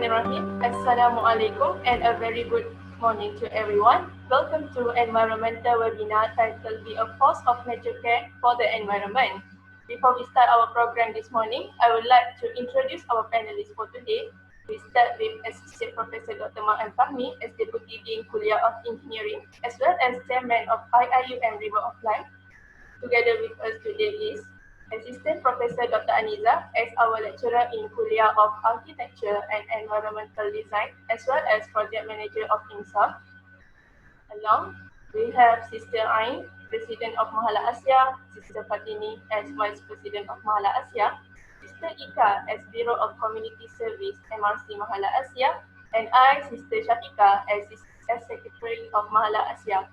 Bismillahirrahmanirrahim. Assalamualaikum and a very good morning to everyone. Welcome to environmental webinar titled Be a Force of Nature Care for the Environment. Before we start our program this morning, I would like to introduce our panelists for today. We start with Associate Professor Dr. Ma'an Fahmi as Deputy Dean Kuliah of Engineering as well as Chairman of IIUM River of Life. Together with us today is Assistant Professor Dr. Aniza as our lecturer in Kuliah of Architecture and Environmental Design as well as Project Manager of INSAF. Along, we have Sister Ain, President of Mahallah Asiah, Sister Fatini as Vice President of Mahallah Asiah, Sister Ika as Bureau of Community Service MRC Mahallah Asiah, and I, Sister Shafiqah, as Secretary of Mahallah Asiah.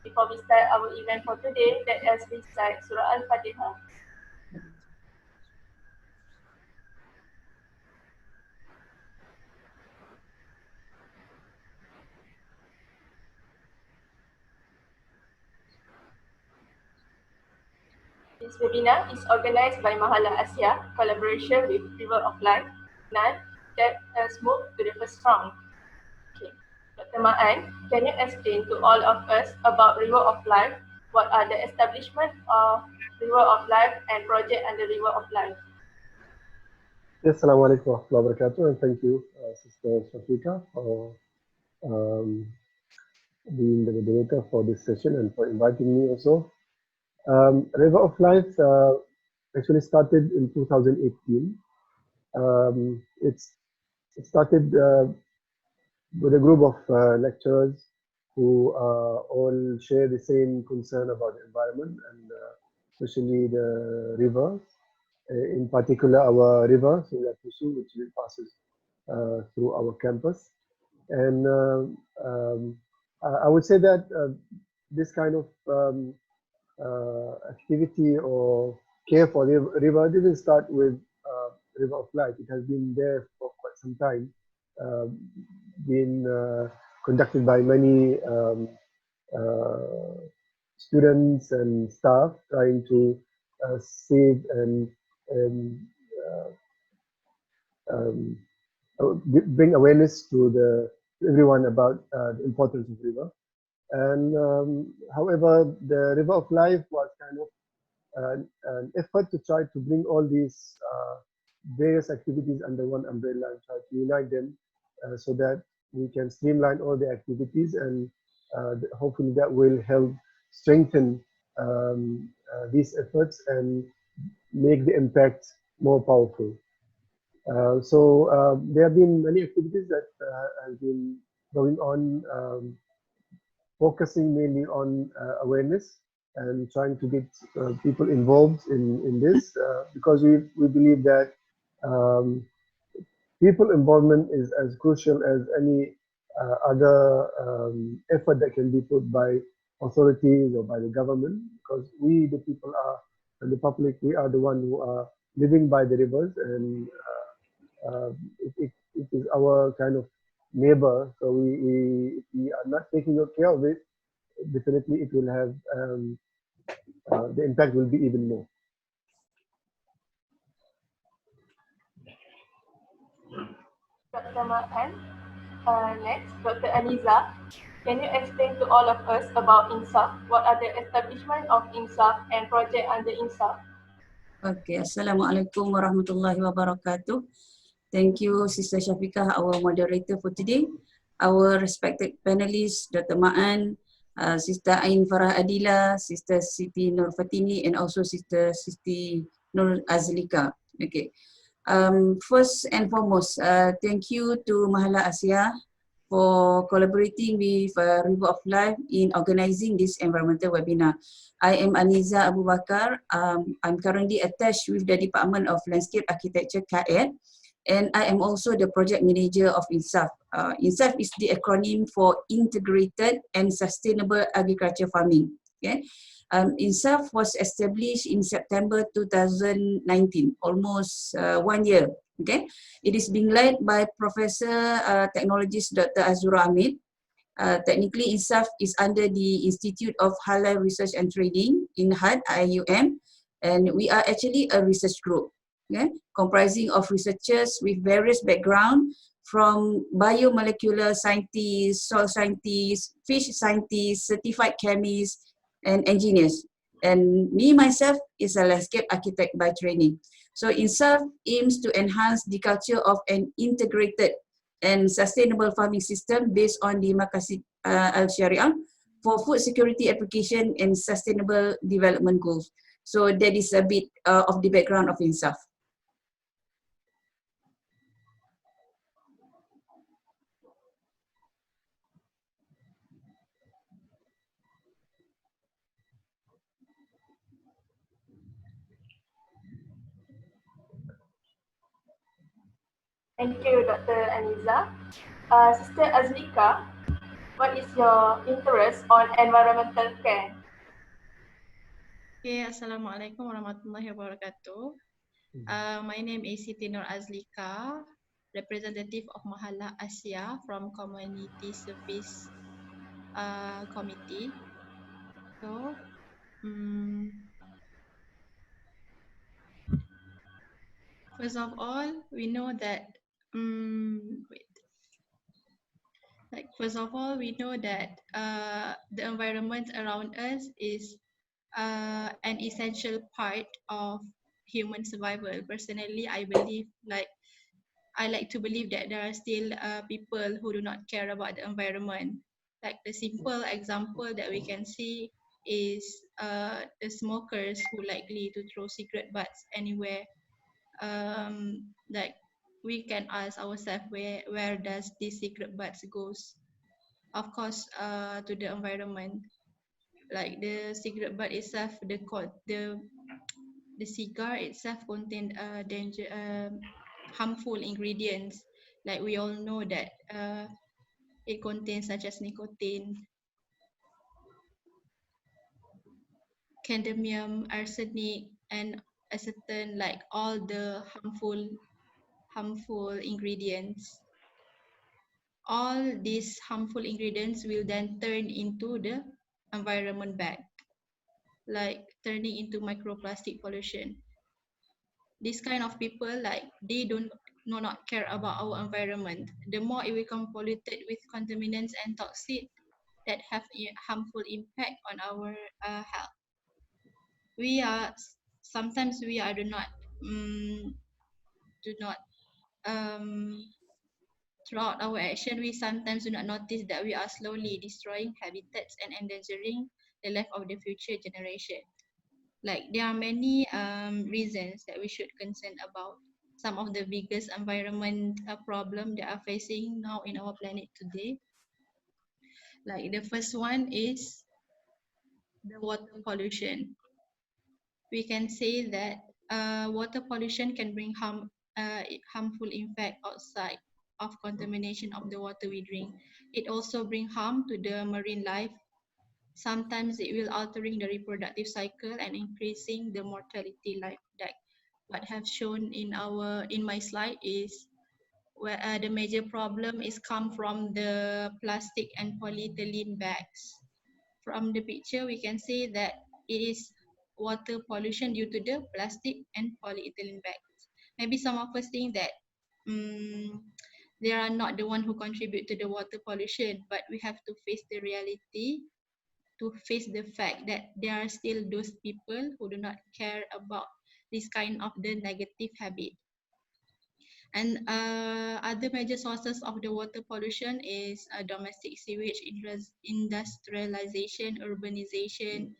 Before we start our event for today, let us recite Surah Al-Fatihah. This webinar is organized by Mahallah Asiah, collaboration with River of Life. Now, let us move to the first round. Okay. Dr. Ma'an, can you explain to all of us about River of Life? What are the establishment of River of Life and project under River of Life? Yes, Assalamualaikum warahmatullahi wabarakatuh, and thank you, Sister Shafiqah, for being the moderator for this session and for inviting me also. River of Life actually started in 2018. It started with a group of lecturers who all share the same concern about the environment and especially the rivers. In particular, our river, Sungai which passes through our campus. And I would say that this kind of activity or care for the river didn't start with River of Life. It has been there for quite some time, been conducted by many students and staff trying to save and bring awareness to everyone about the importance of river. And however, the River of Life was kind of an effort to try to bring all these various activities under one umbrella and try to unite them so that we can streamline all the activities, and hopefully that will help strengthen these efforts and make the impact more powerful. So there have been many activities that have been going on, focusing mainly on awareness and trying to get people involved in this because we believe that people involvement is as crucial as any other effort that can be put by authorities or by the government, because we, the people, are, and the public, we are the one who are living by the rivers, and it is our kind of neighbor. So we are not taking good care of it. Definitely, it will have the impact will be even more. Dr. Ma'an. Next, Dr. Aniza. Can you explain to all of us about INSAF? What are the establishment of INSAF and project under INSAF? Okay, Assalamualaikum warahmatullahi wabarakatuh. Thank you, Sister Shafiqah, our moderator for today. Our respected panelists, Dr. Ma'an, Sister Ain Farah Adila, Sister Siti Nur Fatini, and also Sister Siti Nur Azlika. Okay. First and foremost, thank you to Mahallah Asiah for collaborating with River of Life in organizing this environmental webinar. I am Aniza Abu Bakar. I'm currently attached with the Department of Landscape Architecture KAED, and I am also the project manager of INSAF. INSAF is the acronym for Integrated and Sustainable Agriculture Farming. Okay. INSAF was established in September 2019, almost 1 year. Okay, it is being led by Professor Technologist Dr. Azura Ahmed. Technically, INSAF is under the Institute of Halal Research and Trading in HUD, IIUM, and we are actually a research group, okay, comprising of researchers with various background from biomolecular scientists, soil scientists, fish scientists, certified chemists, and engineers. And me myself is a landscape architect by training. So INSAF aims to enhance the culture of an integrated and sustainable farming system based on the Maqasid al-Sharia for food security application and sustainable development goals. So that is a bit of the background of INSAF. Thank you, Dr. Aniza. Sister Azlika, what is your interest on environmental care? Okay, Assalamualaikum warahmatullahi wabarakatuh. My name is Siti Nur Azlika, representative of Mahallah Asiah from Community Service Committee. So, first of all, we know that the environment around us is an essential part of human survival. Personally, I like to believe that there are still people who do not care about the environment. Like the simple example that we can see is the smokers who likely to throw cigarette butts anywhere. Like we can ask ourselves where does this cigarette butts goes? Of course, to the environment. Like the cigarette butt itself, the cigar itself contain harmful ingredients. Like we all know that it contains such as nicotine, cadmium, arsenic, and acetone, like all the harmful ingredients. All these harmful ingredients will then turn into the environment back, like turning into microplastic pollution. This kind of people, like they do not care about our environment. The more it become polluted with contaminants and toxins that have a harmful impact on our health. We are sometimes we are do not throughout our action, we sometimes do not notice that we are slowly destroying habitats and endangering the life of the future generation. Like there are many reasons that we should concern about. Some of the biggest environment problem that are facing now in our planet today. Like the first one is the water pollution. We can say that water pollution can bring harmful impact outside of contamination of the water we drink. It also bring harm to the marine life. Sometimes it will altering the reproductive cycle and increasing the mortality life. That what have shown in my slide is where the major problem is come from the plastic and polyethylene bags. From the picture, we can see that it is water pollution due to the plastic and polyethylene bags. Maybe some of us think that they are not the one who contribute to the water pollution, but we have to face the reality, to face the fact that there are still those people who do not care about this kind of the negative habit. And other major sources of the water pollution is domestic sewage, industrialization, urbanization,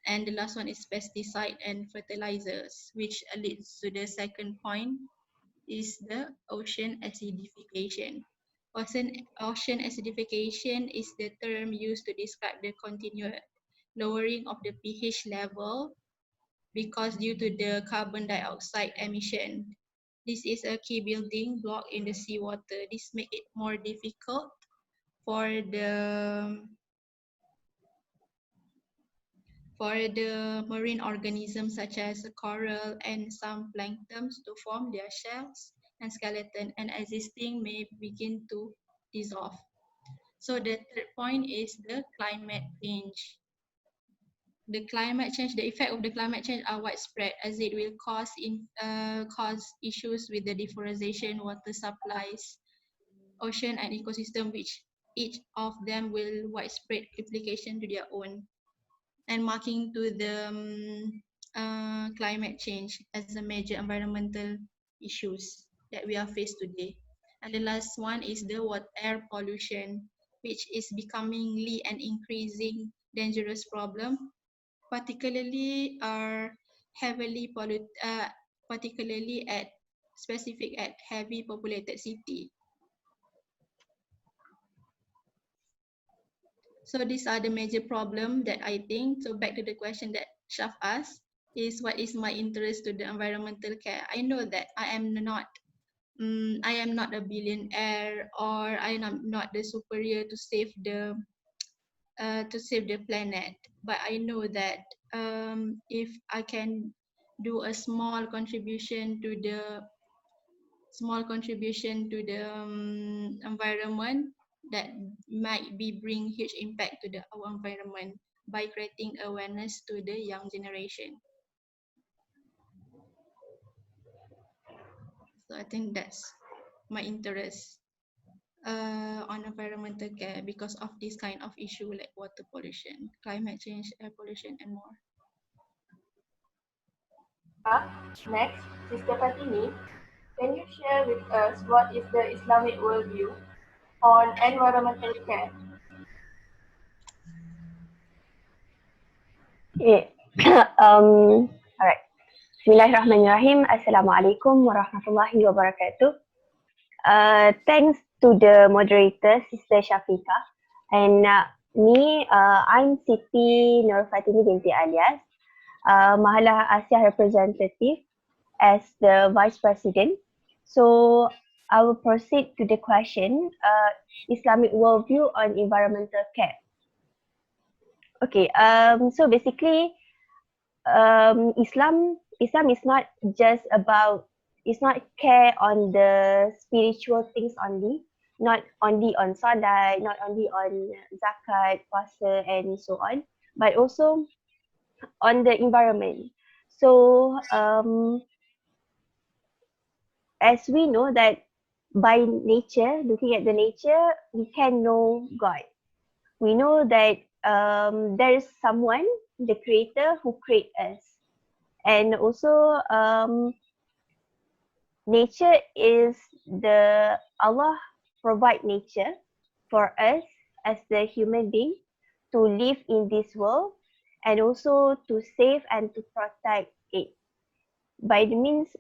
and the last one is pesticide and fertilizers, which leads to the second point is the ocean acidification. Ocean acidification is the term used to describe the continued lowering of the pH level because due to the carbon dioxide emission. This is a key building block in the seawater. This makes it more difficult for the marine organisms such as coral and some planktons to form their shells and skeleton, and existing may begin to dissolve. So the third point is the climate change. The effect of the climate change are widespread as it will cause issues with the deforestation, water supplies, ocean and ecosystem, which each of them will widespread implication to their own, and marking to the climate change as a major environmental issues that we are faced today. And the last one is the air pollution, which is becomingly an increasing dangerous problem, particularly are heavily polluted, particularly at specific at heavy populated city. So these are the major problem that I think. So back to the question that Shaf asked, is what is my interest to the environmental care? I know that I am not a billionaire, or I am not the superior to save the planet. But I know that if I can do a small contribution to the environment, that might be bring huge impact to our environment by creating awareness to the young generation. So I think that's my interest on environmental care because of this kind of issue like water pollution, climate change, air pollution, and more. Next, Sister Fatini, can you share with us what is the Islamic worldview on environmental care? Okay. Alright. Bismillahirrahmanirrahim. Assalamualaikum warahmatullahi wabarakatuh. Thanks to the moderator, Sister Shafika. And I'm Siti Nur Fatini binti Alias, Mahallah Asiah representative as the Vice President. So I will proceed to the question, Islamic worldview on environmental care. Okay, so basically, Islam is not just about, it's not care on the spiritual things only, not only on salat, not only on zakat, puasa and so on, but also on the environment. So as we know that by nature, looking at the nature, we can know God. We know that there is someone, the creator, who created us. And also nature is Allah provide nature for us as the human being to live in this world and also to save and to protect it by the means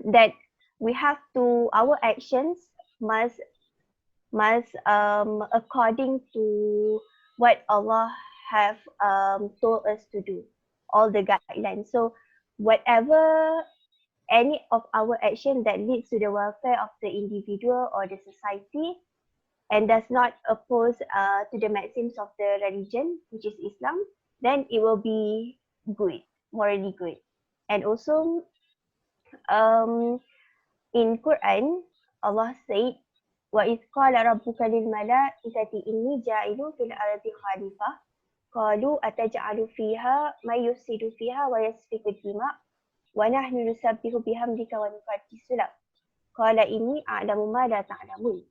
that we have to, our actions must according to what Allah have told us to do, all the guidelines. So whatever, any of our action that leads to the welfare of the individual or the society and does not oppose to the maxims of the religion, which is Islam, then it will be good, morally good. And also in Quran, Allah said, وَإِذْ قَالَ رَبُّكَ لِلْمَلَائِكَةِ إِنِّي جَاعِلٌ فِي الْأَرْضِ خَلِيفَةً قَالُوا أَتَجْعَلُ فِيهَا مَن يُفْسِدُ فِيهَا وَيَسْفِكُ الدِّمَاءَ وَنَحْنُ نُسَبِّحُ بِحَمْدِكَ وَنُقَدِّسُ لَكَ قَالَ إِنِّي أَعْلَمُ مَا لَا تَعْلَمُونَ.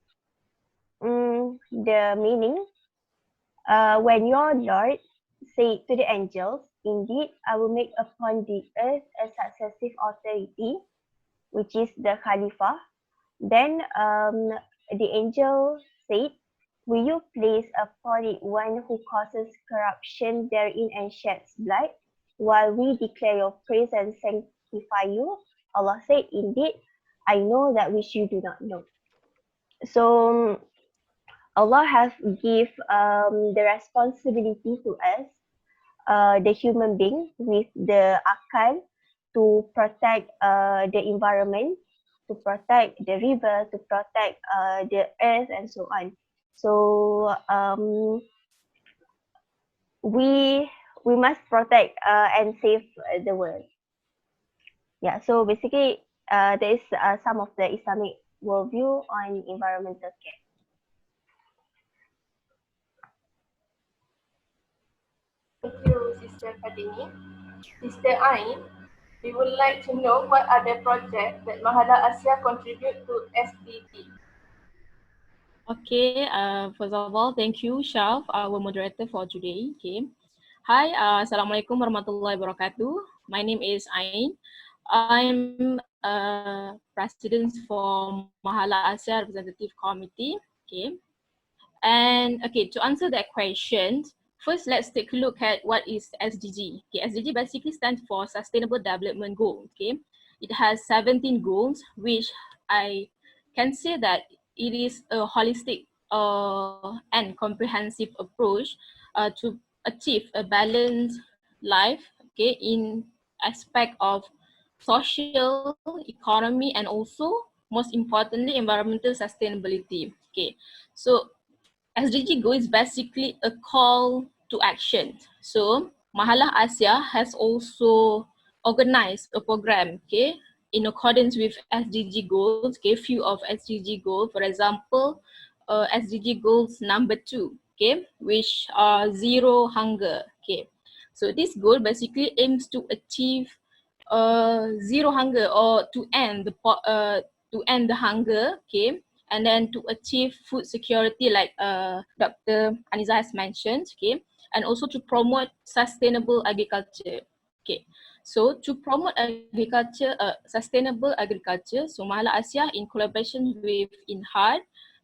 The meaning, when your Lord said to the angels, indeed, I will make upon the earth a successive authority, which is the Khalifa. Then the angel said, will you place upon it one who causes corruption therein and sheds blood, while we declare your praise and sanctify you? Allah said, indeed, I know that which you do not know. So Allah have give the responsibility to us, the human being with the akal, to protect the environment, to protect the river, to protect the earth and so on. So we must protect and save the world. Yeah, so basically there is some of the Islamic worldview on environmental care. Thank you, Sister Fatini. Sister Ain, we would like to know what are the projects that Mahallah Asiah contribute to SDG. Okay, first of all, thank you, Shaf, our moderator for today. Okay. Hi, Assalamualaikum warahmatullahi wabarakatuh. My name is Ain. I'm president for Mahallah Asiah Representative Committee. Okay. And okay, to answer that question, first let's take a look at what is SDG. Okay, SDG basically stands for Sustainable Development Goal. Okay, it has 17 goals, which I can say that it is a holistic and comprehensive approach to achieve a balanced life. Okay, in aspect of social, economy, and also most importantly, environmental sustainability. Okay, so SDG Go is basically a call to action. So Mahallah Asiah has also organized a program, okay, in accordance with SDG goals, okay, few of SDG goals, for example, SDG goals number 2, okay, which are zero hunger, okay. So this goal basically aims to achieve zero hunger or to end the hunger, okay, and then to achieve food security like Dr. Aniza has mentioned, okay, and also to promote sustainable agriculture, okay. So to promote agriculture, sustainable agriculture, so Mahallah Asiah in collaboration with InHeart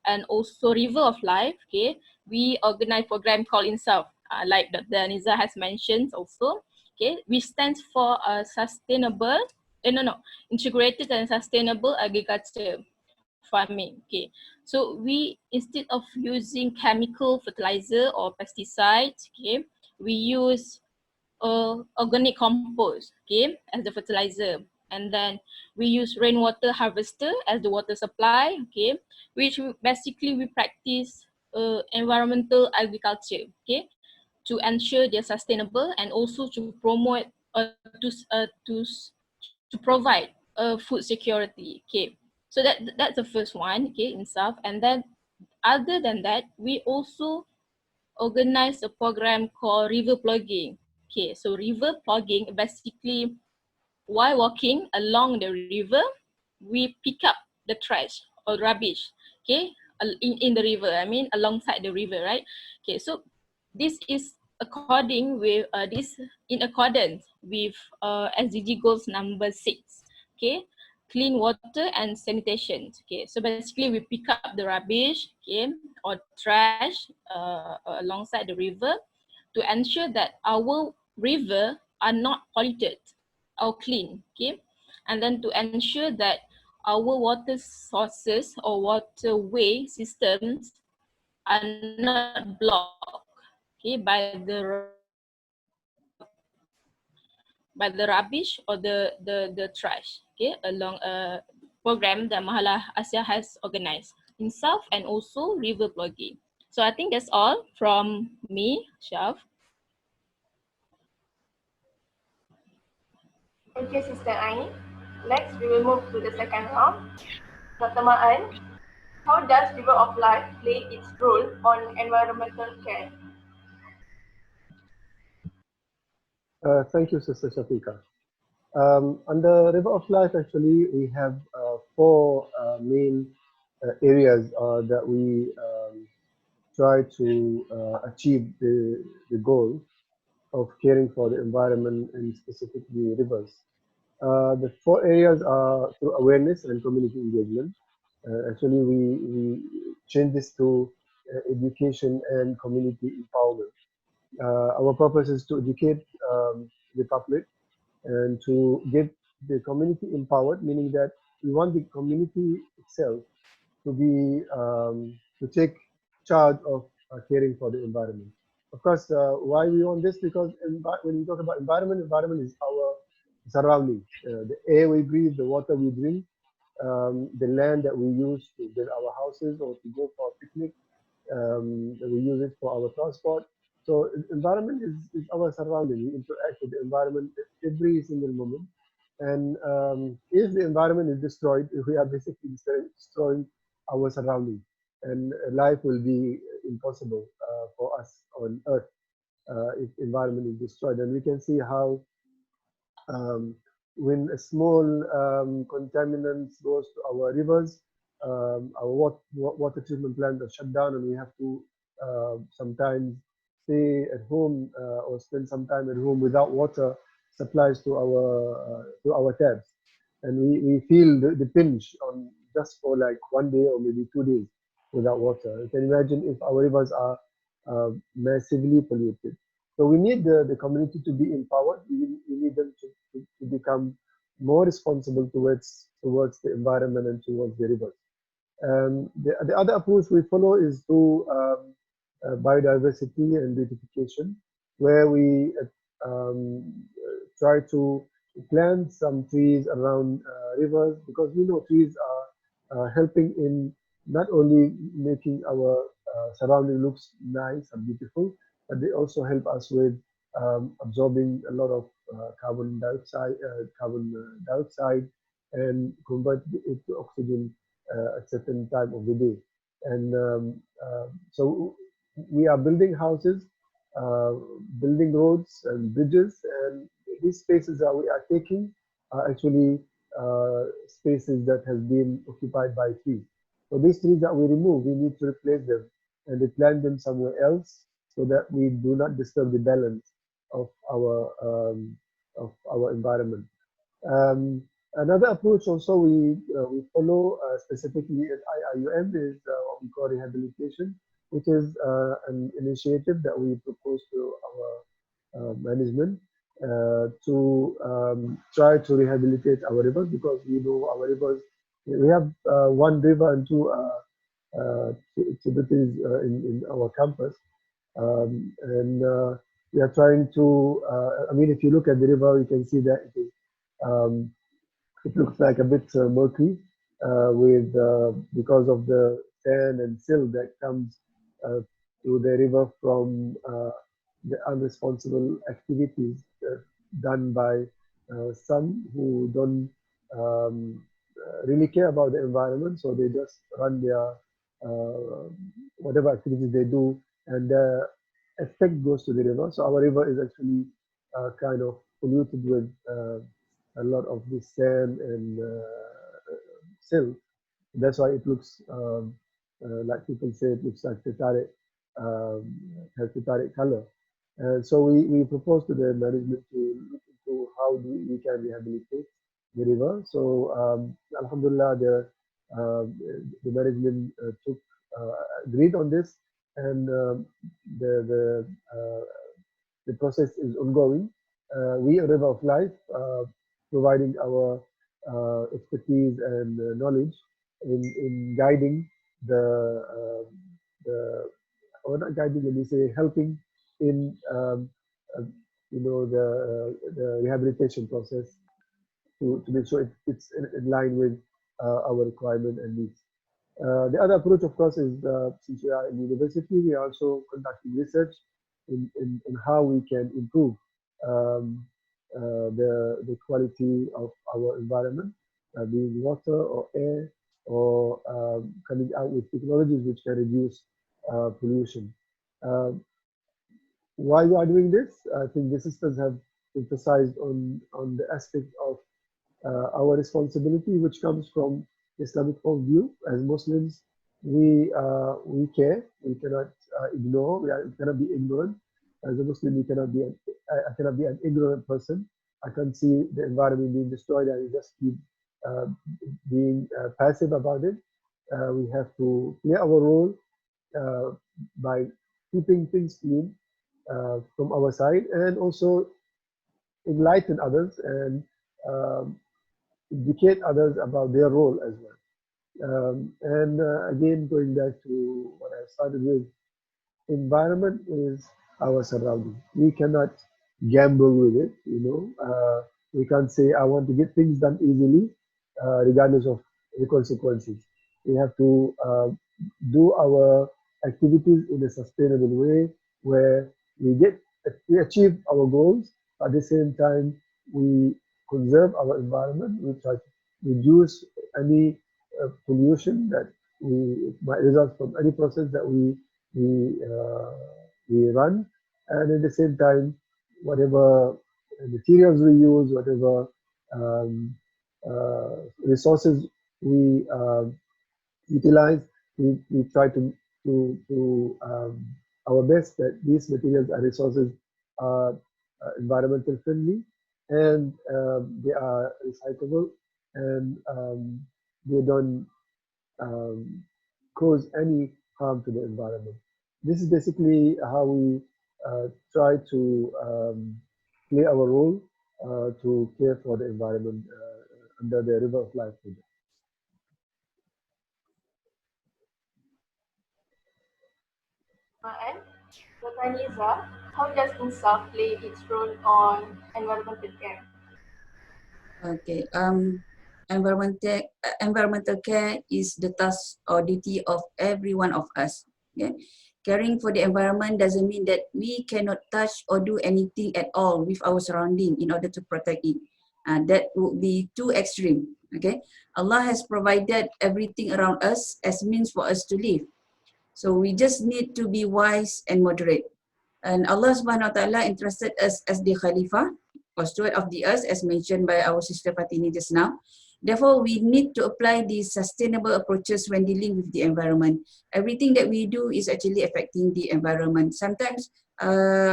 and also River of Life, okay, we organize program called INSAF, like Dr. Aniza has mentioned also, okay, which stands for sustainable, integrated and sustainable agriculture farming. Okay, so we instead of using chemical fertilizer or pesticides, okay, we use organic compost, okay, as the fertilizer, and then we use rainwater harvester as the water supply, okay, which basically we practice environmental agriculture, okay, to ensure they're sustainable and also to promote to provide food security. Okay, so that's the first one. Okay, in South, and then other than that, we also organize a program called river plugging. Okay, so river plugging basically while walking along the river, we pick up the trash or rubbish, okay, in the river, I mean alongside the river, right? Okay, so this is according with in accordance with SDG goals number 6, okay, clean water and sanitation. Okay, so basically we pick up the rubbish, okay, or trash alongside the river to ensure that our river are not polluted or clean, okay, and then to ensure that our water sources or waterway systems are not blocked, okay, by the rubbish or the trash, okay, along a program that Mahallah Asiah has organized in South and also river plugging. So I think that's all from me, Shaf. Thank you, Sister Ain. Next, we will move to the second round. Dr. Ma'an, how does River of Life play its role on environmental care? Thank you, Sister Shafika. Under River of Life, actually, we have four main areas that we try to achieve the goal of caring for the environment and specifically rivers. The four areas are through awareness and community engagement. Actually, we change this to education and community empowerment. Our purpose is to educate the public and to get the community empowered, meaning that we want the community itself to be to take charge of caring for the environment. Of course, why we want this? Because when we talk about environment, environment is our surrounding, the air we breathe, the water we drink, the land that we use to build our houses or to go for a picnic, that we use it for our transport. So environment is our surrounding. We interact with the environment every single moment. And if the environment is destroyed, we are basically destroying our surrounding. And life will be impossible for us on Earth if environment is destroyed. And we can see how um, when a small contaminant goes to our rivers, our water treatment plant are shut down, and we have to sometimes stay at home or spend some time at home without water supplies to our tabs, and we feel the pinch on just for like 1 day or maybe 2 days without water. You can imagine if our rivers are massively polluted. So we need the community to be empowered. We need them to become more responsible towards the environment and towards the rivers. The other approach we follow is through biodiversity and beautification, where we try to plant some trees around rivers, because we know trees are helping in not only making our surrounding looks nice and beautiful, but they also help us with absorbing a lot of carbon dioxide and convert it to oxygen at certain time of the day. And so we are building houses, uh, building roads and bridges, and these spaces that we are taking are actually spaces that has been occupied by trees. So these trees that we remove, we need to replace them and replant them somewhere else so that we do not disturb the balance of our environment. Um, Another approach also we follow specifically at IIUM is what we call rehabilitation, which is an initiative that we propose to our management to try to rehabilitate our rivers, because we know our rivers. We have one river and two tributaries in our campus, and we are trying to. I mean, if you look at the river, you can see that it is. Um, it looks like a bit murky with because of the sand and silt that comes uh, to the river from the unresponsible activities done by some who don't really care about the environment, so they just run their whatever activities they do, and the effect goes to the river. So our river is actually kind of polluted with a lot of this sand and silt. That's why it looks like people say it looks like tetaric, um, has tetaric color. And so we propose to the management to look into how we can rehabilitate the river. So Alhamdulillah, the management took agreed on this, and the the process is ongoing. We at River of Life, providing our expertise and knowledge in guiding the or not guiding, let me say, helping in uh, the rehabilitation process to make sure it's in line with our requirement and needs. The other approach, of course, is since we are in university, we are also conducting research in how we can improve um, the quality of our environment, being water or air, or coming out with technologies which can reduce pollution. Um, why we are doing this? I think the sisters have emphasized on the aspect of our responsibility, which comes from Islamic point of view. As Muslims, we care. We cannot ignore. We cannot be ignorant. As a Muslim, I cannot be an ignorant person. I can't see the environment being destroyed and just keep uh, being passive about it. We have to play our role uh, by keeping things clean from our side, and also enlighten others and um, educate others about their role as well. And again, going back to what I started with, environment is our surrounding. We cannot gamble with it, you know. We can't say, I want to get things done easily, regardless of the consequences. We have to do our activities in a sustainable way where we achieve our goals. At the same time, we conserve our environment. We try to reduce any pollution that might result from any process that we uh, we run, and at the same time, whatever materials we use, whatever um, resources we utilize. We try our best that these materials and resources are environmental friendly, and they are recyclable, and they don't um, cause any harm to the environment. This is basically how we try to play our role to care for the environment under the River of Life project. And Dr. Niza, how does INSAF play its role on environmental care? Okay. Environmental care is the task or duty of every one of us. Okay. Caring for the environment doesn't mean that we cannot touch or do anything at all with our surrounding in order to protect it. That would be too extreme. Okay. Allah has provided everything around us as means for us to live. So we just need to be wise and moderate. And Allah Subhanahu Wa Taala entrusted us as the Khalifah or steward of the earth, as mentioned by our sister Fatini just now. Therefore, we need to apply these sustainable approaches when dealing with the environment. Everything that we do is actually affecting the environment. Sometimes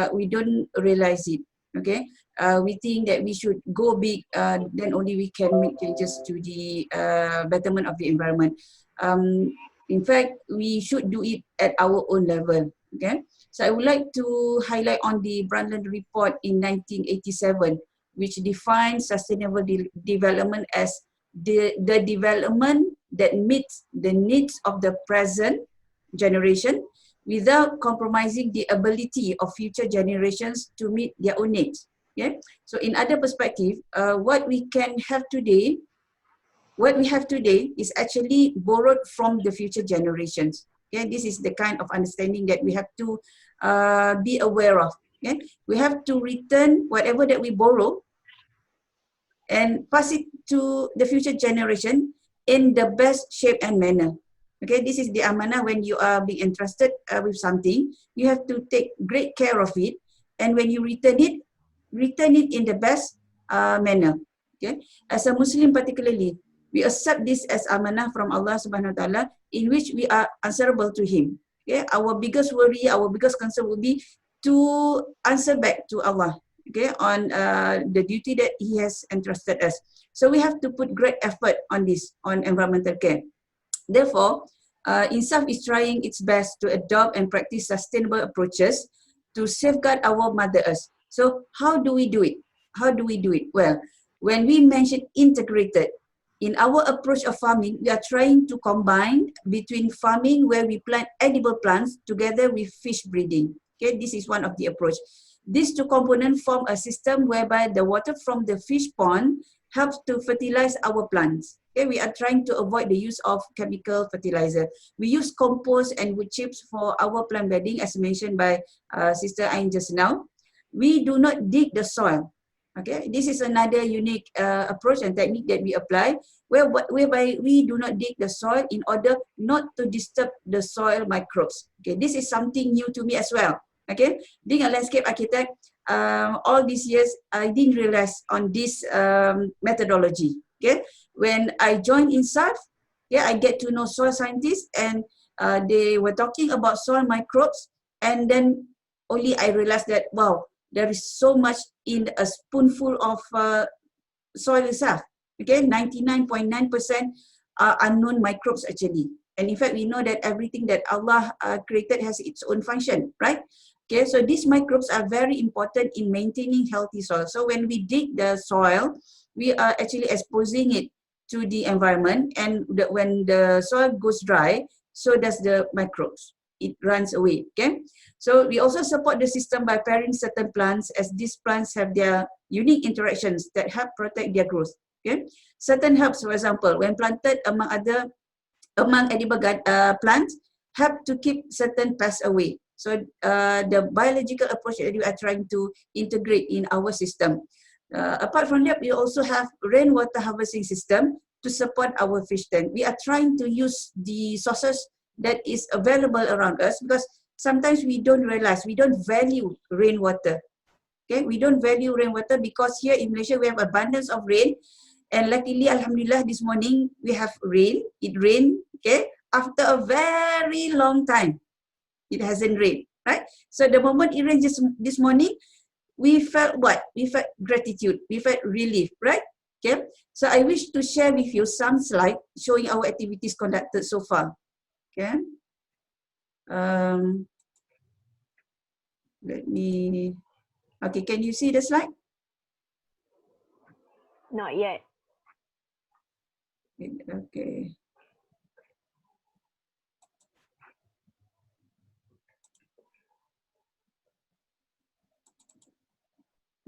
we don't realize it. Okay, we think that we should go big, then only we can make changes to the betterment of the environment. In fact, we should do it at our own level. Okay. So I would like to highlight on the Brundtland Report in 1987, which defines sustainable development as the development that meets the needs of the present generation without compromising the ability of future generations to meet their own needs. Okay? So in other perspective, what we have today is actually borrowed from the future generations. Okay, this is the kind of understanding that we have to be aware of. Okay, we have to return whatever that we borrow and pass it to the future generation in the best shape and manner. Okay, this is the amanah. When you are being entrusted with something, you have to take great care of it, and when you return it in the best manner. Okay, as a Muslim particularly, we accept this as amanah from Allah Subhanahu Wa Taala, in which we are answerable to Him. Okay, our biggest worry, our biggest concern will be to answer back to Allah. Okay, on the duty that He has entrusted us. So we have to put great effort on this, on environmental care. Therefore, INSAF is trying its best to adopt and practice sustainable approaches to safeguard our Mother Earth. So how do we do it? Well, when we mention integrated, in our approach of farming, we are trying to combine between farming where we plant edible plants together with fish breeding. Okay, this is one of the approach. These two components form a system whereby the water from the fish pond helps to fertilize our plants. Okay, we are trying to avoid the use of chemical fertilizer. We use compost and wood chips for our plant bedding, as mentioned by Sister Ain just now. We do not dig the soil. Okay, this is another unique approach and technique that we apply, whereby we do not dig the soil in order not to disturb the soil microbes. Okay, this is something new to me as well. Okay, being a landscape architect, all these years I didn't realize on this methodology. Okay, when I joined INSAF, yeah, I get to know soil scientists, and they were talking about soil microbes, and then only I realized that wow, there is so much in a spoonful of soil itself. Okay, 99.9% are unknown microbes actually. And in fact, we know that everything that Allah created has its own function, right? Okay, so these microbes are very important in maintaining healthy soil. So when we dig the soil, we are actually exposing it to the environment, and when the soil goes dry, so does the microbes. It runs away. Okay, so we also support the system by pairing certain plants, as these plants have their unique interactions that help protect their growth. Okay, certain herbs, for example, when planted among edible plants, help to keep certain pests away. So the biological approach that we are trying to integrate in our system. Apart from that, we also have rainwater harvesting system to support our fish tank. We are trying to use the sources that is available around us, because sometimes we don't realize, we don't value rainwater. Okay, we don't value rainwater because here in Malaysia we have abundance of rain, and luckily, alhamdulillah, this morning we have rain. It rained, okay, after a very long time, it hasn't rained, right? So the moment it rained just this morning, we felt what? We felt gratitude, we felt relief, right? Okay, so I wish to share with you some slides showing our activities conducted so far. Okay, let me, okay, can you see the slide? Not yet. Okay.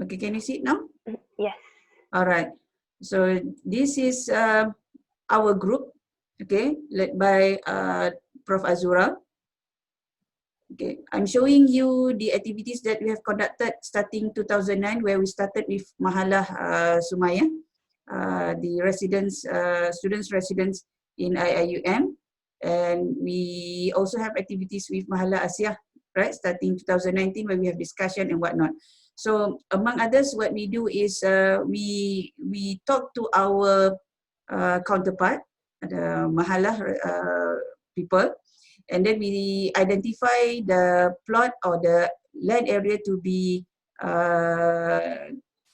Okay, can you see it now? Yes. All right. So this is our group, okay, led by Prof. Azura. Okay, I'm showing you the activities that we have conducted starting 2009, where we started with Mahallah Sumaya, the students residents in IIUM, and we also have activities with Mahallah Asiah, right, starting 2019, where we have discussion and whatnot. So among others, what we do is we talk to our counterpart, the Mahallah people, and then we identify the plot or the land area to be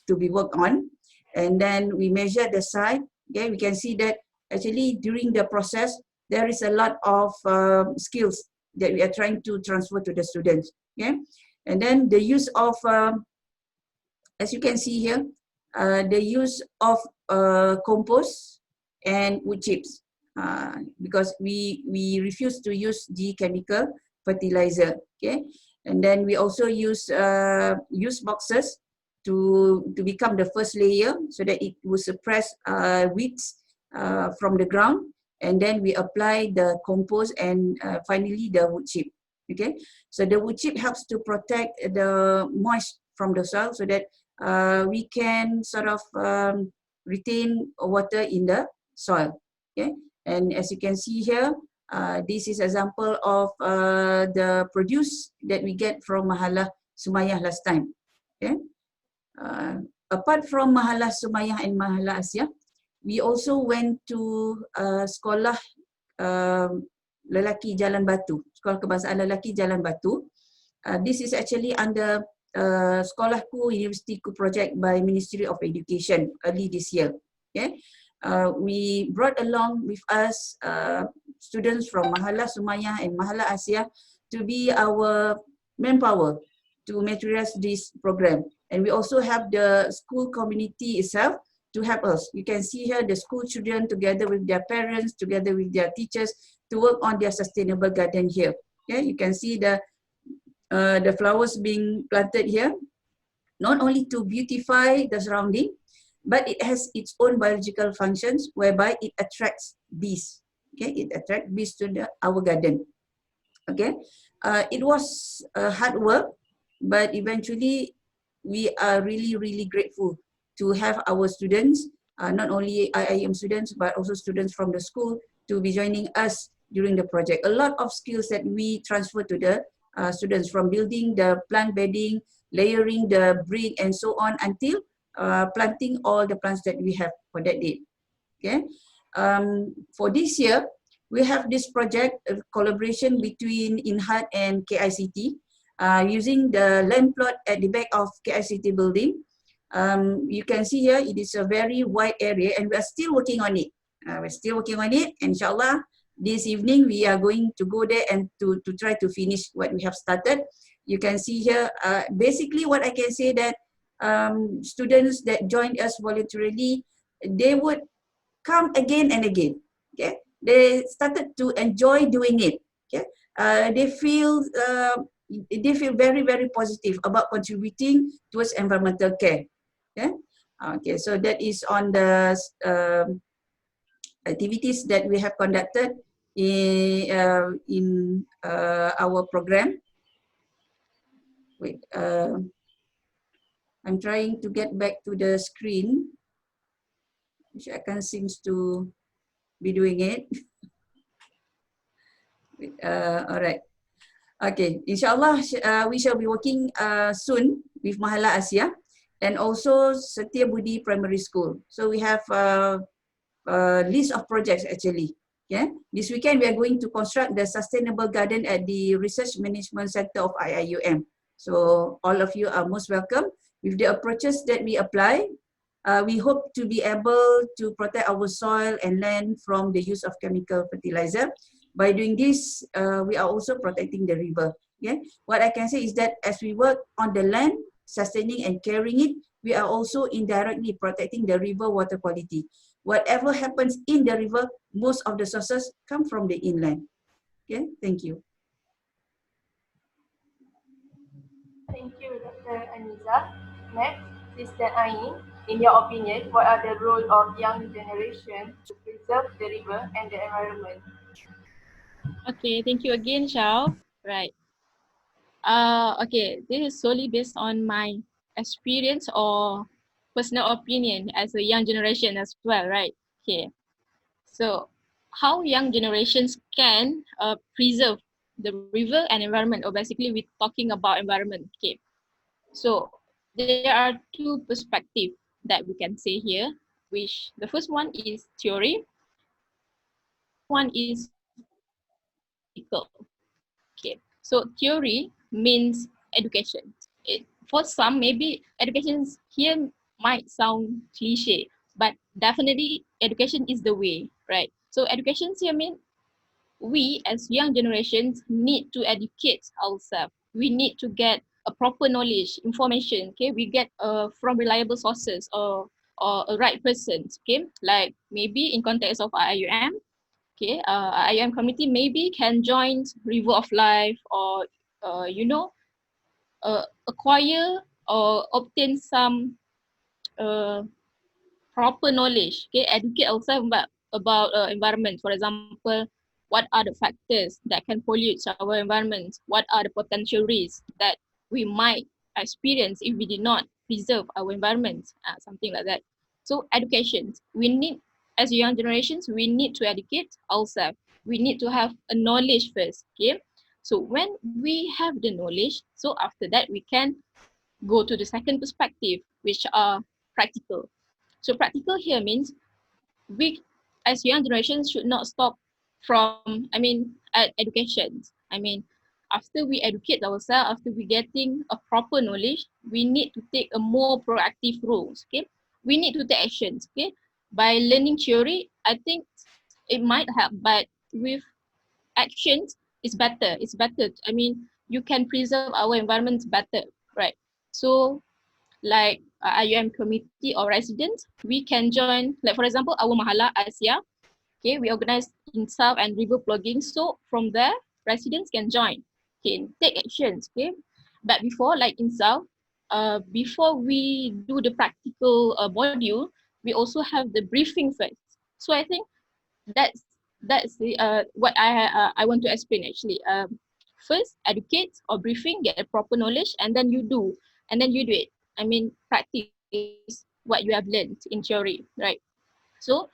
worked on, and then we measure the site. Okay, we can see that actually during the process there is a lot of skills that we are trying to transfer to the students. Okay, and then the use of as you can see here, the use of compost and wood chips, because we refuse to use the chemical fertilizer. Okay, and then we also use boxes to become the first layer so that it will suppress weeds from the ground, and then we apply the compost and finally the wood chip. Okay, so the wood chip helps to protect the moist from the soil so that we can sort of retain water in the soil. Okay, and as you can see here, this is example of the produce that we get from Mahallah Sumayah last time. Okay, apart from Mahallah Sumayah and Mahallah Asiah, we also went to sekolah lelaki Jalan Batu, sekolah kebangsaan lelaki Jalan Batu. This is actually under sekolahku, universitiku project by Ministry of Education early this year. Okay, we brought along with us students from Mahallah Sumayah and Mahallah Asiah to be our manpower to materialize this program. And we also have the school community itself to help us. You can see here the school children together with their parents, together with their teachers, to work on their sustainable garden here. Okay, you can see the flowers being planted here, not only to beautify the surrounding, but it has its own biological functions whereby it attracts bees. Okay, it attracts bees to our garden. Okay, it was hard work, but eventually we are really, really grateful to have our students, not only IIM students, but also students from the school to be joining us during the project. A lot of skills that we transfer to the students, from building the plant bedding, layering the brick and so on, until planting all the plants that we have for that day. Okay, for this year, we have this project collaboration between INHAT and KICT, using the land plot at the back of KICT building. You can see here, it is a very wide area and we are still working on it. Inshallah, this evening we are going to go there and to try to finish what we have started. You can see here, basically what I can say that students that joined us voluntarily, they would come again and again. Okay, they started to enjoy doing it. Okay, they feel very, very positive about contributing towards environmental care. Okay, okay, so that is on the activities that we have conducted in our program. Wait, I'm trying to get back to the screen, which I can't seem to be doing it. All right. Okay, inshallah we shall be working soon with Mahallah Asiah and also Setia Budi Primary School. So we have a list of projects actually. Okay. This weekend we are going to construct the sustainable garden at the Research Management Center of IIUM. So all of you are most welcome. With the approaches that we apply, we hope to be able to protect our soil and land from the use of chemical fertilizer. By doing this, we are also protecting the river. Okay? What I can say is that as we work on the land, sustaining and caring it, we are also indirectly protecting the river water quality. Whatever happens in the river, most of the sources come from the inland. Okay, thank you. Thank you, Dr. Aniza. Next, Sister Ain. In your opinion, what are the role of young generation to preserve the river and the environment? Okay, thank you again, Shao. Right. Okay, this is solely based on my experience or personal opinion as a young generation as well, right? Okay. So, how young generations can preserve the river and environment, or basically we're talking about environment. Okay. So, there are two perspectives that we can say here, which the first one is theory, one is practical. Okay, so theory means education. For some, maybe education here might sound cliche, but definitely education is the way, right? So education here means we as young generations need to educate ourselves. We need to get a proper knowledge, information. Okay, we get from reliable sources or a right person. Okay, like maybe in context of IUM, okay, IUM community maybe can join River of Life or acquire or obtain some uh, proper knowledge, okay, educate ourselves about environment. For example, what are the factors that can pollute our environment? What are the potential risks that we might experience if we did not preserve our environment? Something like that. So education, we need, as young generations, we need to educate ourselves. We need to have a knowledge first, okay? So when we have the knowledge, so after that we can go to the second perspective, which are practical. So practical here means we, as young generations, should not stop from, at education. After we educate ourselves, after we getting a proper knowledge, we need to take a more proactive roles. Okay, we need to take actions. Okay, by learning theory, I think it might help, but with actions, it's better. It's better. You can preserve our environments better, right? So like IUM committee or residents, we can join, like for example, our Mahallah Asiah. Okay, we organize in South and river plugging. So from there, residents can join, okay, take actions. Okay, but before, like in South, before we do the practical module, we also have the briefing first. So I think that's that's the what I want to explain actually. First, educate or briefing, get a proper knowledge, and then you do it. Practice what you have learned in theory, right? So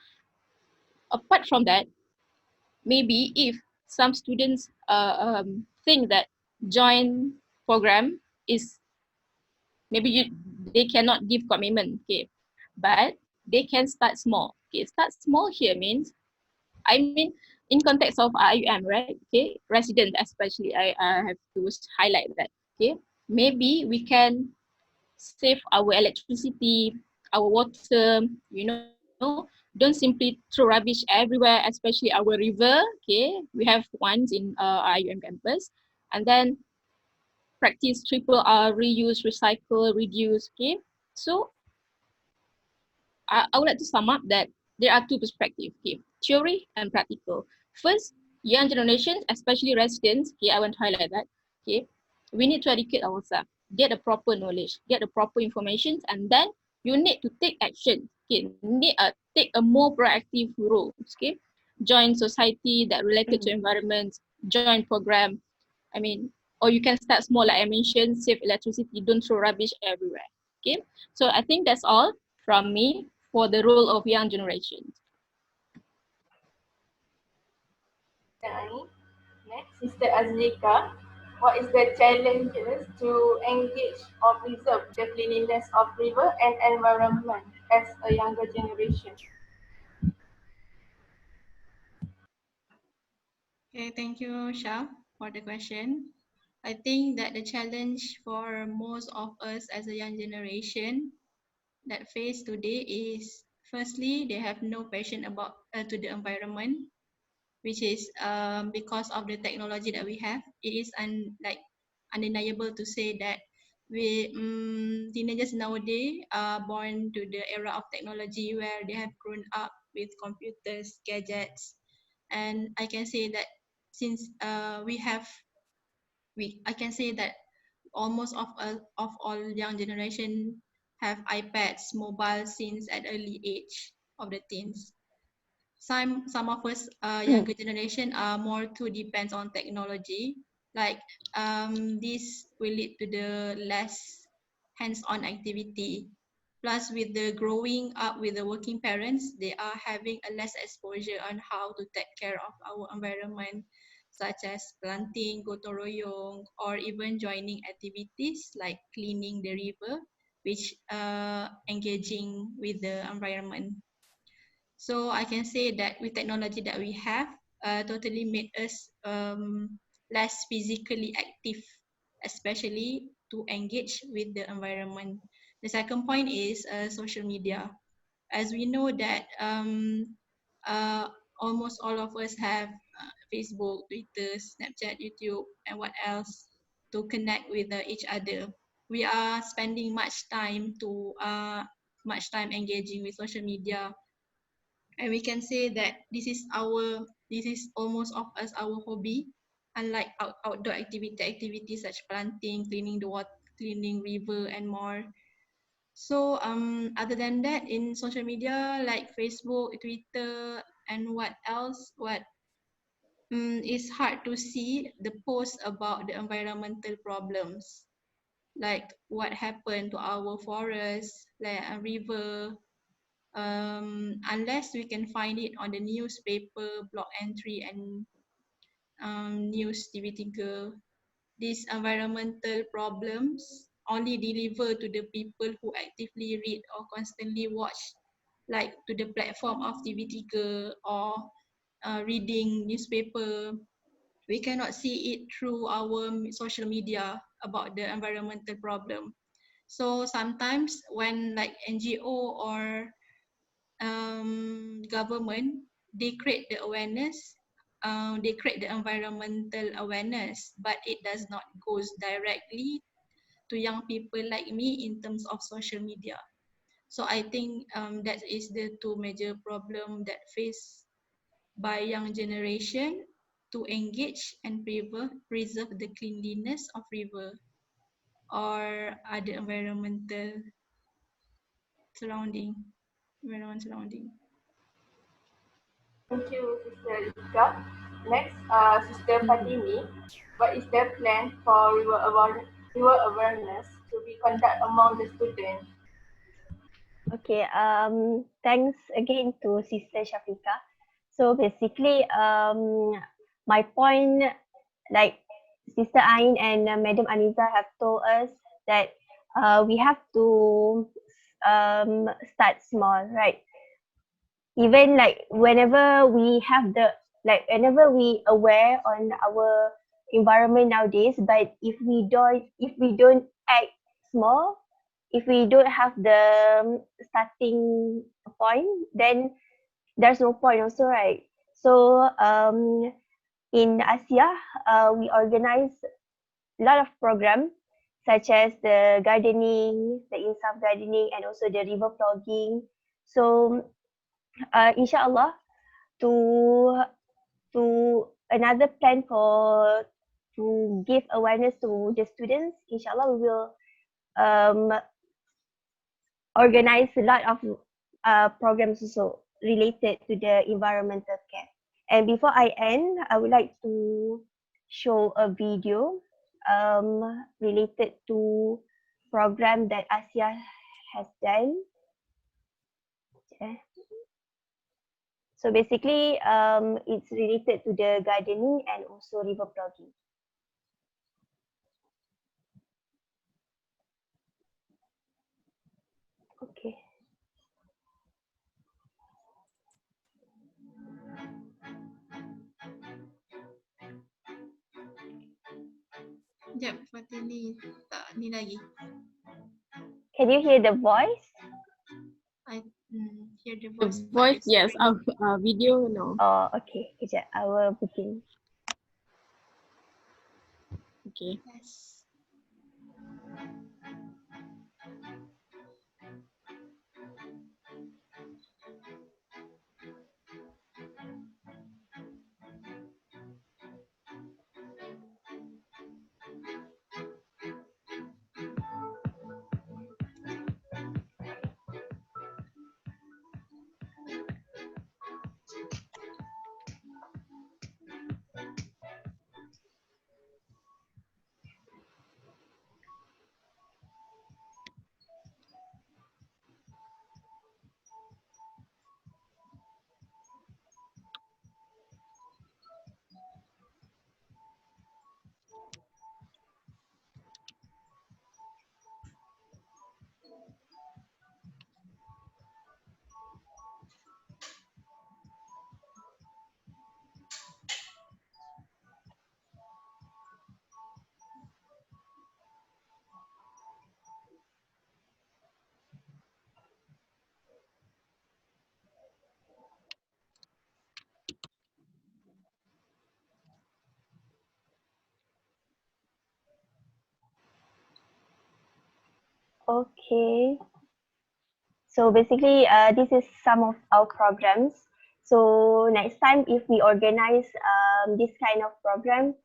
apart from that, maybe if some students think that join program is maybe they cannot give commitment, okay, but they can start small. Okay, start small here means, in context of IUM, right? Okay, resident especially, I have to highlight that. Okay, maybe we can save our electricity, our water, don't simply throw rubbish everywhere, especially our river. Okay, we have ones in IUM campus, and then practice triple R, reuse, recycle, reduce. Okay, so I would like to sum up that there are two perspectives, okay, theory and practical. First, young generations, especially residents, okay, I want to highlight that, okay, we need to educate ourselves, get the proper knowledge, get the proper information, and then you need to take action, okay, take a more proactive role, okay, join society that related to environment, join program, or you can start small, like I mentioned, save electricity, don't throw rubbish everywhere, okay. So I think that's all from me for the role of young generations. Ani. Next, Sister Azlika. What is the challenges to engage or preserve the cleanliness of river and environment as a younger generation? Okay, thank you, Shah, for the question. I think that the challenge for most of us as a young generation that face today is firstly, they have no passion about to the environment, which is because of the technology that we have. It is undeniable to say that we teenagers nowadays are born to the era of technology where they have grown up with computers, gadgets, and I can say that since I can say that almost of all young generation have iPads, mobile since at early age of the teens. Some of us younger generation are more too depends on technology. Like this will lead to the less hands-on activity. Plus, with the growing up with the working parents, they are having a less exposure on how to take care of our environment, such as planting, gotong royong, or even joining activities like cleaning the river, which engaging with the environment. So I can say that with technology that we have, totally made us less physically active, especially to engage with the environment. The second point is social media. As we know that uh, almost all of us have Facebook, Twitter, Snapchat, YouTube, and what else to connect with each other. We are spending much time engaging with social media, and we can say that this is almost of us our hobby, unlike outdoor activities such planting, cleaning the water, cleaning river, and more. So other than that, in social media like Facebook, Twitter, and what else, what it's hard to see the post about the environmental problems, like what happened to our forests, like a river, unless we can find it on the newspaper, blog entry, and news TV3. These environmental problems only deliver to the people who actively read or constantly watch, like to the platform of TV3 or reading newspaper. We cannot see it through our social media about the environmental problem. So sometimes when like NGO or government, they create the awareness, they create the environmental awareness, but it does not goes directly to young people like me in terms of social media. So I think that is the two major problem that face by young generation to engage and preserve the cleanliness of river or other surrounding environment surrounding. Thank you, Sister Ika. Next, Sister Fatimi. What is the plan for river awareness to be conducted among the students? Okay, thanks again to Sister Shafika. So basically, my point, like Sister Ain and Madam Aniza have told us that we have to start small, right? Even like whenever we have the, like whenever we aware on our environment nowadays, but if we don't act small, if we don't have the starting point, then there's no point also, right? So in Asia, we organize a lot of programs such as the gardening, the insaf gardening, and also the river flogging. So inshallah, to another plan for to give awareness to the students, inshallah we will um, organize a lot of programs also related to the environmental care. And before I end, I would like to show a video related to program that Asia has done. Okay. So basically, it's related to the gardening and also river flogging. Okay. Sekejap, Fatini tak ni lagi. Can you hear the voice? I hear the The voice, but voice, the yes. screen. Video, no. Oh, okay. Kejap, I will begin. Okay. Yes. Okay. So basically, this is some of our programs. So next time, if we organize this kind of program,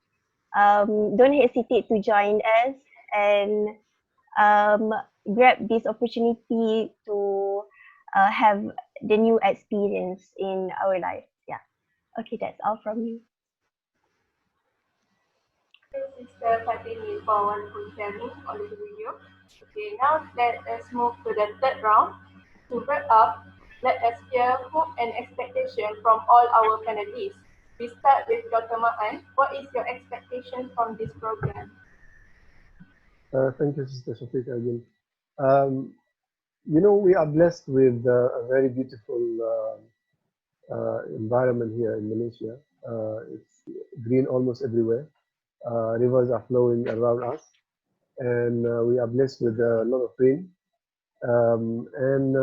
don't hesitate to join us and grab this opportunity to have the new experience in our life. Yeah. Okay, that's all from me. Sister Fatini for wonderful sharing on this video. Okay, now let us move to the third round. To wrap up, let us hear hope and expectation from all our panelists. We start with Dr. Ma'an. What is your expectation from this program? Thank you, Sister Shafiqa again. We are blessed with a very beautiful environment here in Malaysia. It's green almost everywhere. Rivers are flowing around us, and we are blessed with a lot of rain. And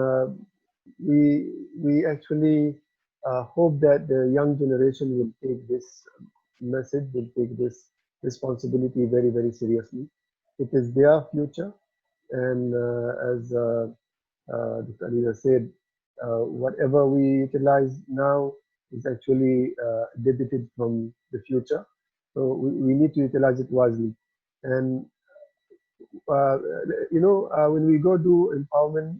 we actually hope that the young generation will take this message, will take this responsibility very, very seriously. It is their future, and as Dr. Alida said, whatever we utilize now is actually debited from the future. So we need to utilize it wisely. And when we go do empowerment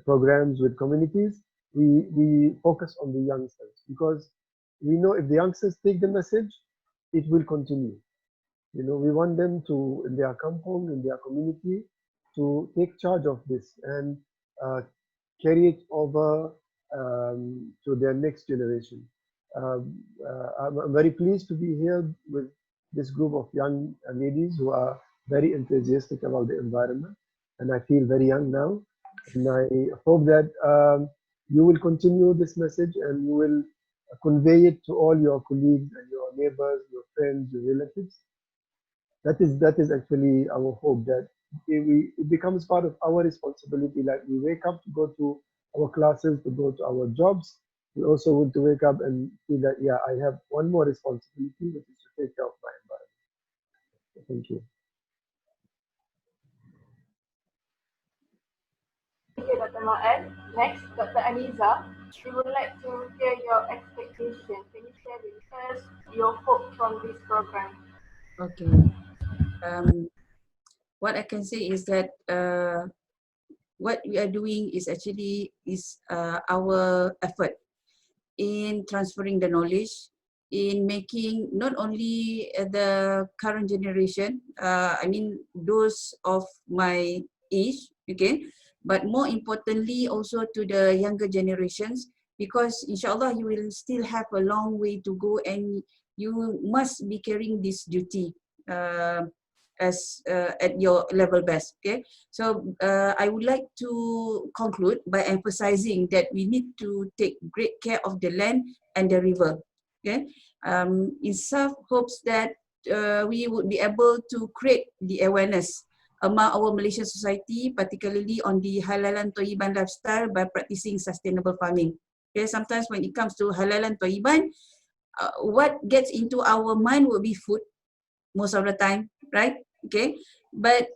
programs with communities, we focus on the youngsters because we know if the youngsters take the message, it will continue. We want them to, in their compound, in their community, to take charge of this and uh, carry it over to their next generation. I'm very pleased to be here with this group of young ladies who are very enthusiastic about the environment, and I feel very young now. And I hope that you will continue this message and you will convey it to all your colleagues and your neighbors, your friends, your relatives. That is actually our hope, that it becomes part of our responsibility. Like we wake up to go to our classes, to go to our jobs, we also want to wake up and feel that, yeah, I have one more responsibility, which is to take care of my environment. Thank you. Thank you, Dr. Ma'an. Next, Dr. Aniza. We would like to hear your expectation. Can you share with us your hope from this program? Okay. What I can say is that what we are doing is actually our effort in transferring the knowledge, in making not only the current generation, those of my age, okay, but more importantly also to the younger generations, because inshallah you will still have a long way to go and you must be carrying this duty as at your level best. Okay, so I would like to conclude by emphasizing that we need to take great care of the land and the river. Okay, in self hopes that we would be able to create the awareness among our Malaysian society, particularly on the halalan thayyiban lifestyle by practicing sustainable farming. Okay, sometimes when it comes to halalan thayyiban, what gets into our mind will be food most of the time, right? Okay, but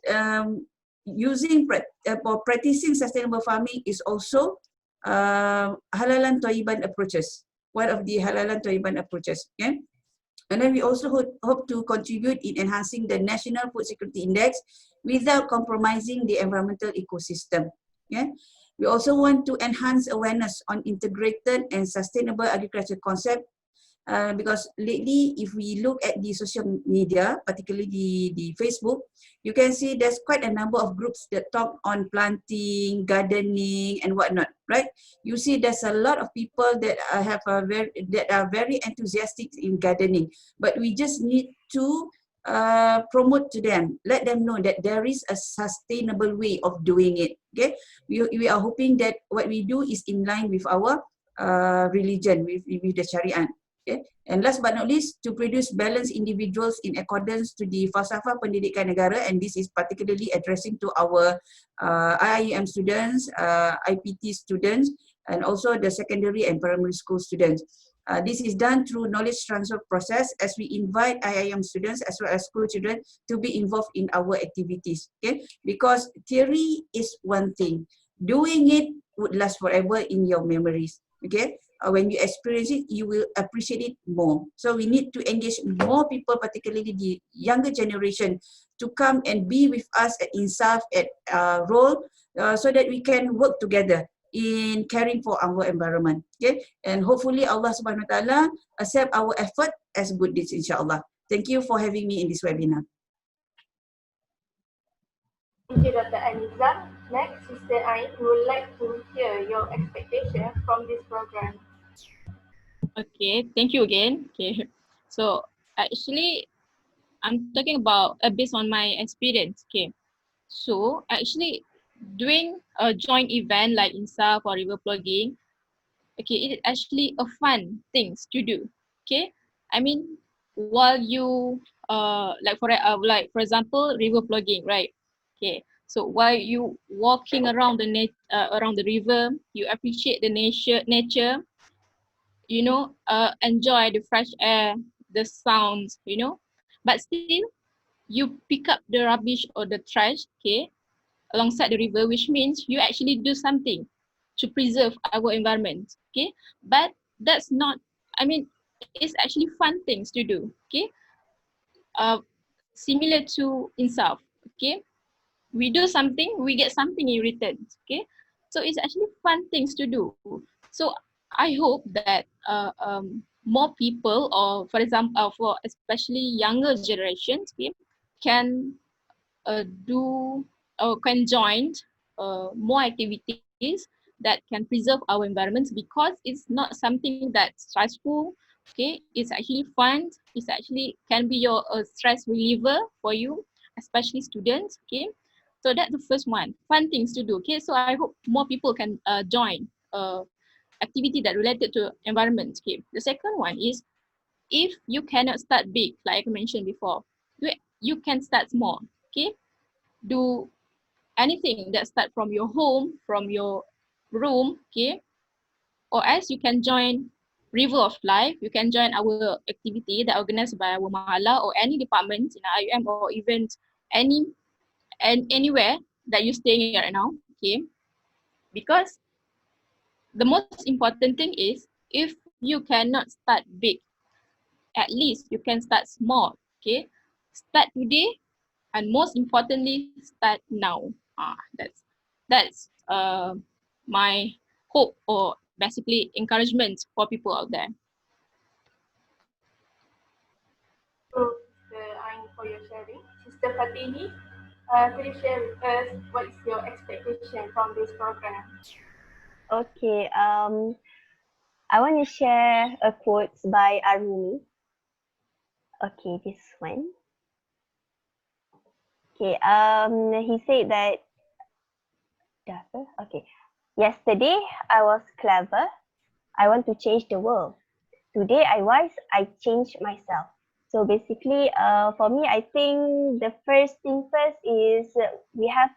practicing sustainable farming is also halalan thayyiban approaches. One of the halalan thayyiban approaches. Okay. And then we also hope to contribute in enhancing the National Food Security Index without compromising the environmental ecosystem. Yeah? We also want to enhance awareness on integrated and sustainable agriculture concept because lately, if we look at the social media, particularly the Facebook, you can see there's quite a number of groups that talk on planting, gardening, and whatnot, right? You see, there's a lot of people that are very enthusiastic in gardening, but we just need to promote to them, let them know that there is a sustainable way of doing it. Okay, we are hoping that what we do is in line with our religion, with the Sharia. Okay. And last but not least, to produce balanced individuals in accordance to the falsafah pendidikan negara, and this is particularly addressing to our IIM students, IPT students, and also the secondary and primary school students. This is done through knowledge transfer process as we invite IIM students as well as school children to be involved in our activities. Okay, because theory is one thing, doing it would last forever in your memories. Okay. When you experience it, you will appreciate it more. So we need to engage more people, particularly the younger generation, to come and be with us at INSAF, at role, so that we can work together in caring for our environment. Okay, and hopefully Allah Subhanahu Wa Taala accept our effort as good deeds, inshallah. Thank you for having me in this webinar. Thank you, Dr. Aniza. Next, Sister Ain, we would like to hear your expectation from this program. Okay, thank you again. Okay, so actually, I'm talking about based on my experience. Okay, so actually, doing a joint event like INSAF or river plugging, okay, it is actually a fun things to do. Okay, I mean, while you like for example, river plugging, right? Okay, so while you walking around around the river, you appreciate the nature, you know, enjoy the fresh air, the sounds, you know, but still you pick up the rubbish or the trash, okay, alongside the river, which means you actually do something to preserve our environment, okay, but that's not, I mean, it's actually fun things to do, okay, uh, similar to INSAF, okay, we do something, we get something in return, okay, so it's actually fun things to do. So I hope that more people, or for example, for especially younger generations, okay, can do or can join more activities that can preserve our environments, because it's not something that's stressful, okay, it's actually fun, it's actually can be your stress reliever for you, especially students, okay. So that's the first one, fun things to do, okay. So I hope more people can join activity that related to environment, okay. The second one is, if you cannot start big, like I mentioned before, you can start small, okay. Do anything that start from your home, from your room, okay, or else you can join River of Life. You can join our activity that organized by our Mahallah or any department in IUM, or even anywhere that you're staying right now, okay. Because the most important thing is, if you cannot start big, at least you can start small, okay. Start today, and most importantly, start now. That's my hope, or basically encouragement for people out there. So, Sister Ain, for your sharing. Sister Fatini, could you share with us what is your expectation from this program? Okay, I want to share a quote by Arumi. Okay, this one. Okay, he said that, okay, yesterday I was clever. I want to change the world. Today I wise. I change myself. So basically, for me, I think the first thing first is we have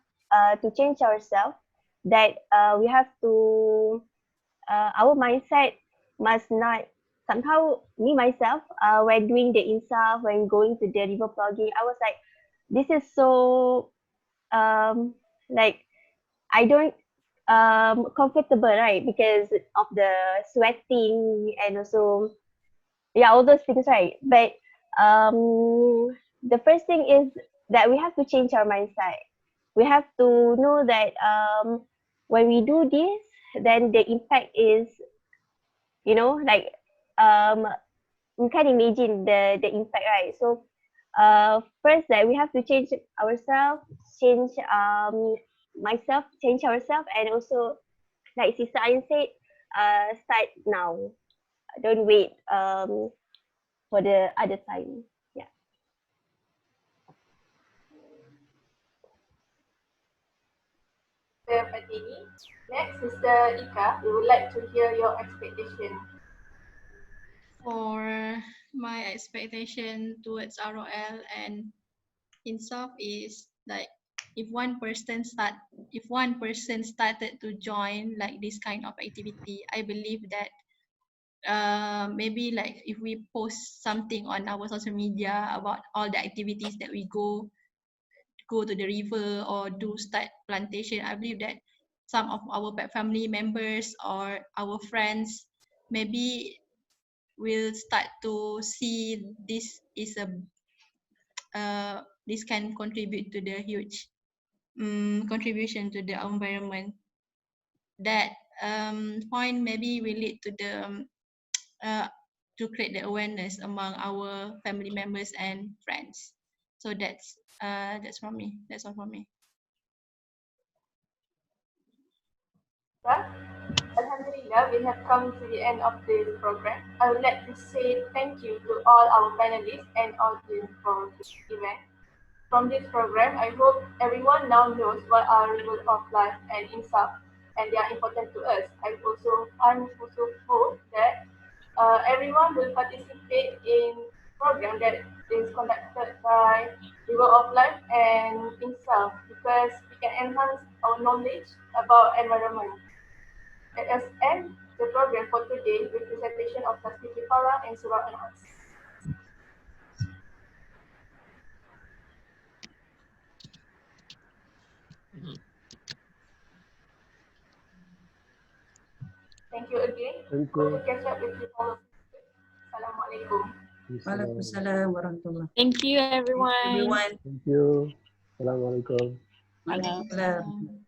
to change ourselves. That we have to our mindset must not somehow me myself when doing the insaf, when going to the river plugging, I was like, this is so like I don't comfortable, right? Because of the sweating and also yeah, all those things, right? But the first thing is that we have to change our mindset. We have to know that when we do this, then the impact is, you know, like um we can imagine the impact, right? So first that we have to change ourselves, change myself, change ourselves, and also like Sister Ain said, start now. Don't wait for the other time. Yeah. Sister Fatini. Next, Sister Ika, we would like to hear your expectation. For my expectation towards ROL and Insaf is like if one person started to join like this kind of activity, I believe that maybe like if we post something on our social media about all the activities that we go to the river or do start plantation, I believe that some of our family members or our friends maybe will start to see this is a this can contribute to the huge contribution to the environment. That point maybe will lead to the to create the awareness among our family members and friends. So that's from me. That's all from me. Yeah. Alhamdulillah, we have come to the end of this program. I would like to say thank you to all our panelists and audience for this event. From this program, I hope everyone now knows what are rule of life and insaf, and they are important to us. I'm also hope that everyone will participate in program that is conducted by River of Life and Insaf because we can enhance our knowledge about environment. Let us end the program for today with presentation of Tasbih Kifara and Surah An-Nas. Thank you again. Thank Hope to you. catch up with you all. Assalamualaikum. Waalaikumsalam warahmatullah. Thank you, Thank you everyone. everyone. Thank you. Assalamualaikum. Waalaikumsalam.